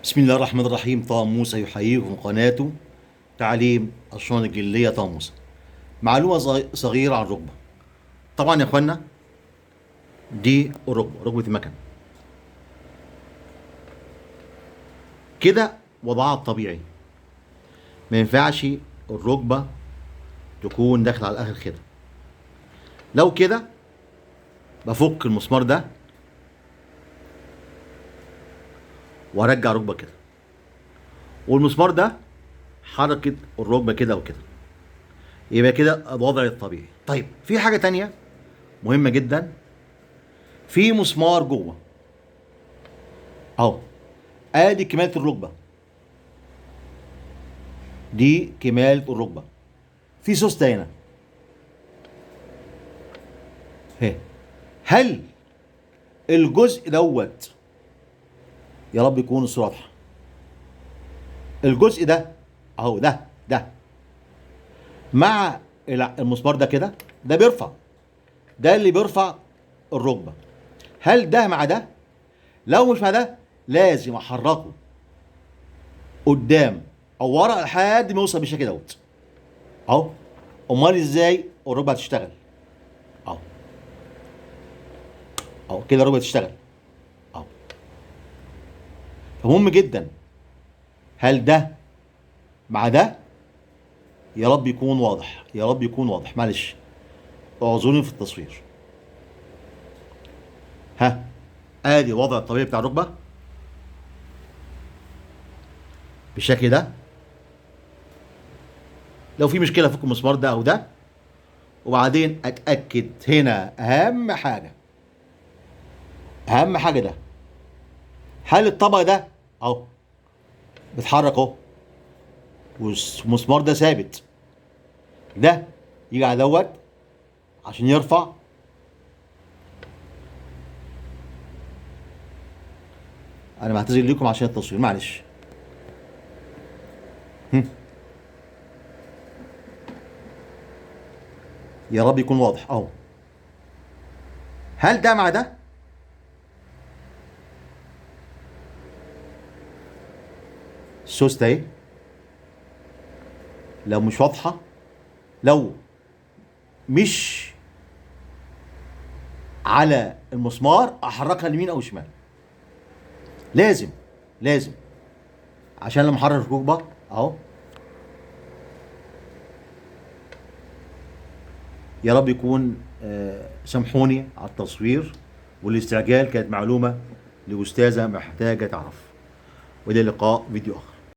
بسم الله الرحمن الرحيم. طه موسى يحييكم قناته تعليم الشؤون الجلدية. طه موسى، معلومة صغيرة عن الركبة. طبعا يا اخوانا، دي ركبة المكن كده وضعها الطبيعي. ما ينفعش الركبة تكون داخلة على الآخر كده. لو كده بفك المسمار ده وارجع الركبة كده، والمسمار ده حركة الركبة كده وكده، يبقى كده الوضع الطبيعي. طيب، في حاجة تانية مهمة جدا. في مسمار جوه اهو، ادي كمالة الركبة، دي كمالة الركبة. في سوستة هنا اهي. هل الجزء دوت، يا رب يكون الصورة واضحة، الجزء ده اهو، ده مع المسمار ده كده، ده بيرفع، ده اللي بيرفع الركبة. هل ده مع ده؟ لو مش مع ده لازم احركه قدام او ورا لحد ما يوصل بالشكل دوت اهو. امال ازاي الركبة هتشتغل؟ اهو اهو كده الركبة تشتغل اهو. فمهم جدا، هل ده مع ده؟ يا رب يكون واضح، يا رب يكون واضح. معلش اعذروني في التصوير. ها، ادي الوضع الطبيعي بتاع الركبه بالشكل ده. لو في مشكله فك المسمار ده او ده، وبعدين اتاكد هنا اهم حاجه، اهم حاجه ده، هل الطبق ده اهو بيتحرك اهو والمسمار ده ثابت؟ ده يجي على دوت عشان يرفع. انا بعتذر لكم عشان التصوير، معلش. هم. يا رب يكون واضح اهو. هل ده مع ده؟ السوسته اهي. لو مش واضحه، لو مش على المسمار احركها ليمين او شمال. لازم لازم، عشان لما احرك الركبه اهو. يا رب يكون سامحوني على التصوير والاستعجال، كانت معلومه لاستاذه محتاجه تعرف. والى اللقاء فيديو اخر.